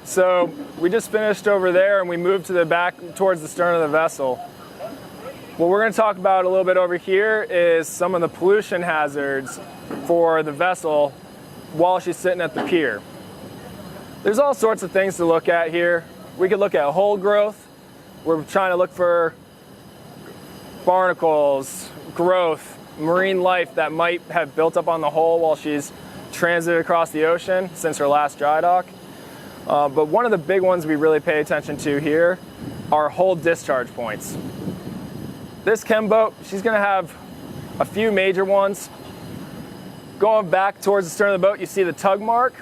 So we just finished over there and we moved to the back towards the stern of the vessel. What we're going to talk about a little bit over here is some of the pollution hazards for the vessel while she's sitting at the pier. There's all sorts of things to look at here. We could look at hull growth. We're trying to look for barnacles, growth, marine life that might have built up on the hull while she's transited across the ocean since her last dry dock. But one of the big ones we really pay attention to here are hull discharge points. This chem boat, she's going to have a few major ones. Going back towards the stern of the boat, you see the tug mark,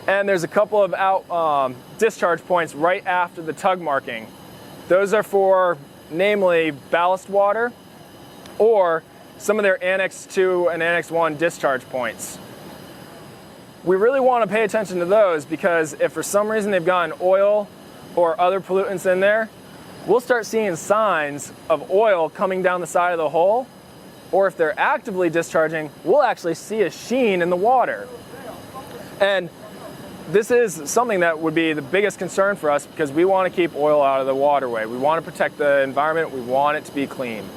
and there's a couple of out discharge points right after the tug marking. Those are for, namely, ballast water or some of their Annex 2 and Annex 1 discharge points. We really want to pay attention to those because if for some reason they've gotten oil or other pollutants in there, we'll start seeing signs of oil coming down the side of the hull, or if they're actively discharging, we'll actually see a sheen in the water. And this is something that would be the biggest concern for us because we want to keep oil out of the waterway. We want to protect the environment. We want it to be clean.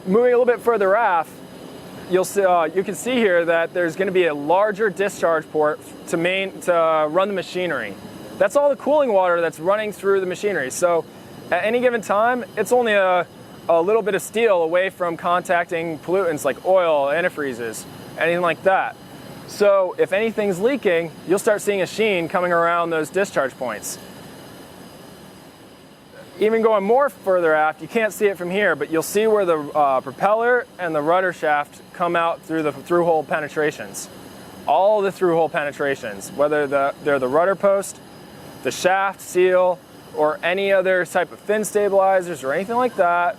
Moving a little bit further aft, you can see here that there's going to be a larger discharge port to run the machinery. That's all the cooling water that's running through the machinery. So at any given time, it's only a little bit of steel away from contacting pollutants like oil, antifreezes, anything like that. So if anything's leaking, you'll start seeing a sheen coming around those discharge points. Even going more further aft, you can't see it from here, but you'll see where the propeller and the rudder shaft come out through the through-hole penetrations. All the through-hole penetrations, whether they're the rudder post, the shaft seal, or any other type of fin stabilizers or anything like that,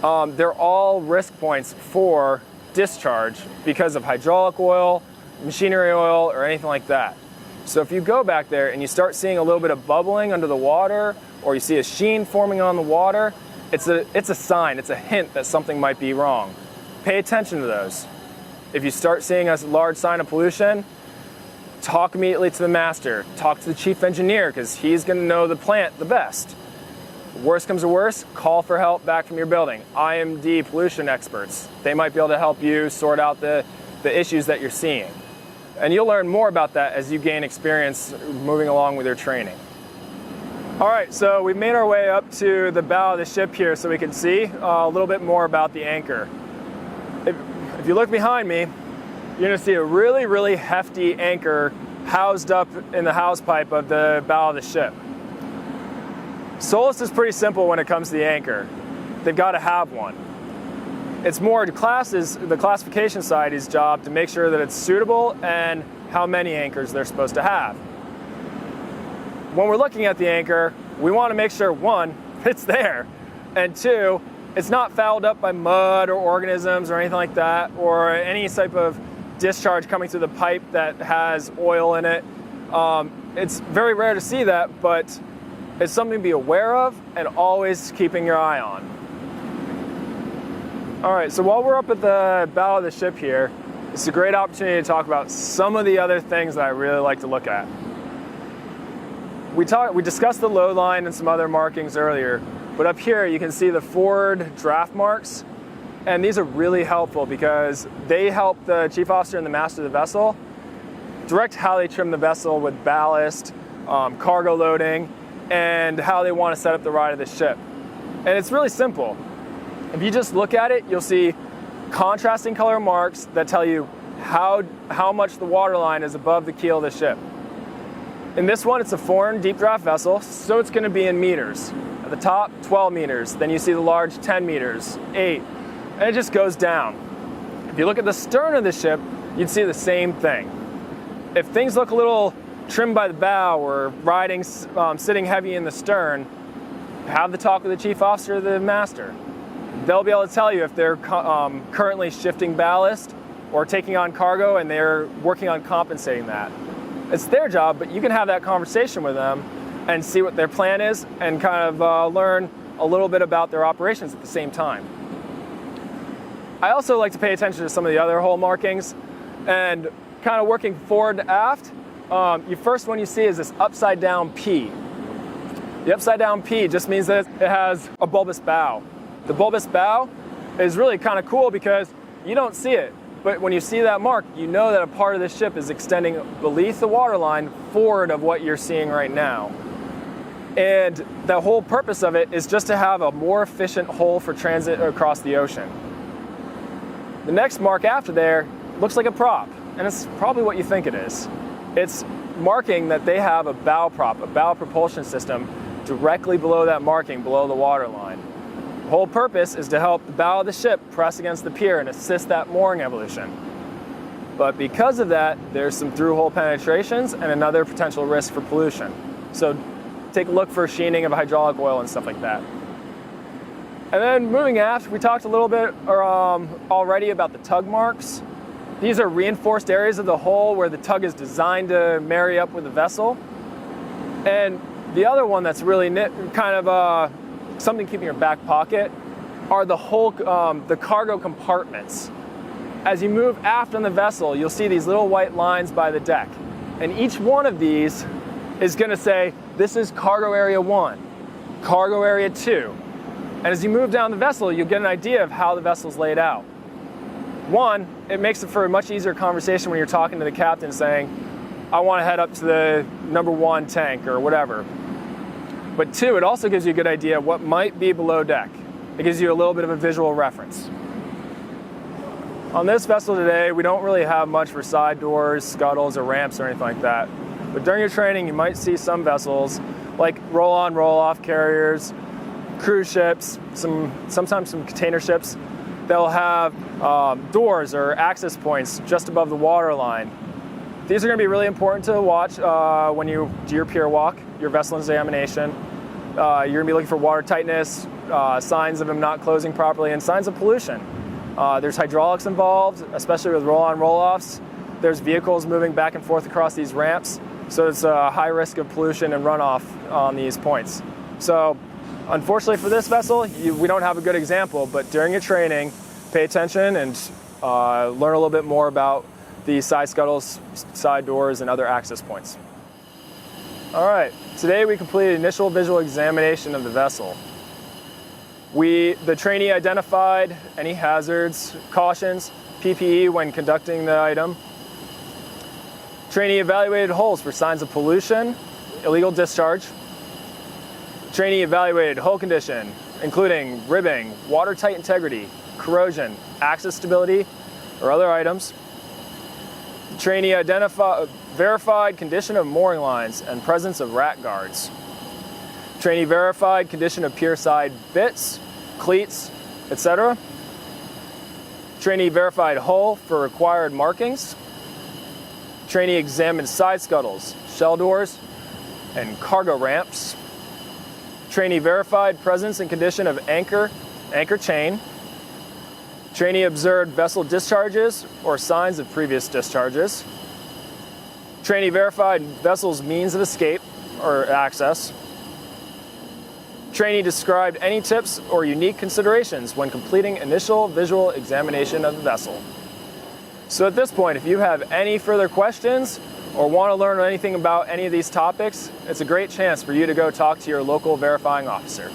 they're all risk points for discharge because of hydraulic oil, machinery oil, or anything like that. So if you go back there and you start seeing a little bit of bubbling under the water, or you see a sheen forming on the water, it's a sign, it's a hint that something might be wrong. Pay attention to those. If you start seeing a large sign of pollution, talk immediately to the master. Talk to the chief engineer because he's going to know the plant the best. Worst comes to worst, call for help back from your building. IMD pollution experts. They might be able to help you sort out the issues that you're seeing. And you'll learn more about that as you gain experience moving along with your training. All right, so we've made our way up to the bow of the ship here so we can see a little bit more about the anchor. If you look behind me, you're going to see a really, really hefty anchor housed up in the house pipe of the bow of the ship. Solus is pretty simple when it comes to the anchor. They've got to have one. It's more the classification society's job to make sure that it's suitable and how many anchors they're supposed to have. When we're looking at the anchor, we want to make sure, one, it's there, and two, it's not fouled up by mud or organisms or anything like that, or any type of discharge coming through the pipe that has oil in it. It's very rare to see that, but it's something to be aware of and always keeping your eye on. All right, so while we're up at the bow of the ship here, it's a great opportunity to talk about some of the other things that I really like to look at. We discussed the load line and some other markings earlier, but up here you can see the forward draft marks, and these are really helpful because they help the chief officer and the master of the vessel direct how they trim the vessel with ballast, cargo loading, and how they want to set up the ride of the ship. And it's really simple. If you just look at it, you'll see contrasting color marks that tell you how much the water line is above the keel of the ship. In this one, it's a foreign deep draft vessel, so it's going to be in meters. At the top, 12 meters. Then you see the large 10 meters, 8, and it just goes down. If you look at the stern of the ship, you'd see the same thing. If things look a little trimmed by the bow or riding, sitting heavy in the stern, have the talk with the chief officer or the master. They'll be able to tell you if they're currently shifting ballast or taking on cargo and they're working on compensating that. It's their job, but you can have that conversation with them and see what their plan is and kind of learn a little bit about their operations at the same time. I also like to pay attention to some of the other hull markings and kind of working forward to aft. first one you see is this upside down P. The upside down P just means that it has a bulbous bow. The bulbous bow is really kind of cool because you don't see it, but when you see that mark, you know that a part of the ship is extending beneath the waterline forward of what you're seeing right now. And the whole purpose of it is just to have a more efficient hull for transit across the ocean. The next mark after there looks like a prop, and it's probably what you think it is. It's marking that they have a bow prop, a bow propulsion system, directly below that marking, below the waterline. The whole purpose is to help the bow of the ship press against the pier and assist that mooring evolution. But because of that, there's some through-hole penetrations and another potential risk for pollution. So take a look for sheening of hydraulic oil and stuff like that. And then moving aft, we talked a little bit already about the tug marks. These are reinforced areas of the hull where the tug is designed to marry up with the vessel. And the other one that's really kind of something to keep in your back pocket are the cargo compartments. As you move aft on the vessel, you'll see these little white lines by the deck. And each one of these is going to say, this is cargo area 1, cargo area 2. And as you move down the vessel, you'll get an idea of how the vessel's laid out. One, it makes it for a much easier conversation when you're talking to the captain saying, I want to head up to the number 1 tank or whatever. But two, it also gives you a good idea of what might be below deck. It gives you a little bit of a visual reference. On this vessel today, we don't really have much for side doors, scuttles, or ramps or anything like that. But during your training, you might see some vessels, like roll-on, roll-off carriers, cruise ships, sometimes some container ships. They'll have doors or access points just above the waterline. These are going to be really important to watch when you do your pier walk, your vessel examination. You're going to be looking for water tightness, signs of them not closing properly, and signs of pollution. There's hydraulics involved, especially with roll-on, roll-offs. There's vehicles moving back and forth across these ramps. So it's a high risk of pollution and runoff on these points. So unfortunately for this vessel, we don't have a good example, but during your training, pay attention and learn a little bit more about the side scuttles, side doors, and other access points. All right, today we completed initial visual examination of the vessel. The trainee identified any hazards, cautions, PPE when conducting the item. Trainee evaluated hulls for signs of pollution, illegal discharge. Trainee evaluated hull condition, including ribbing, watertight integrity, corrosion, axis stability, or other items. Trainee verified condition of mooring lines and presence of rack guards. Trainee verified condition of pier side bits, cleats, etc. Trainee verified hull for required markings. Trainee examined side scuttles, shell doors, and cargo ramps. Trainee verified presence and condition of anchor chain. Trainee observed vessel discharges or signs of previous discharges. Trainee verified vessel's means of escape or access. Trainee described any tips or unique considerations when completing initial visual examination of the vessel. So at this point, if you have any further questions or want to learn anything about any of these topics, it's a great chance for you to go talk to your local verifying officer.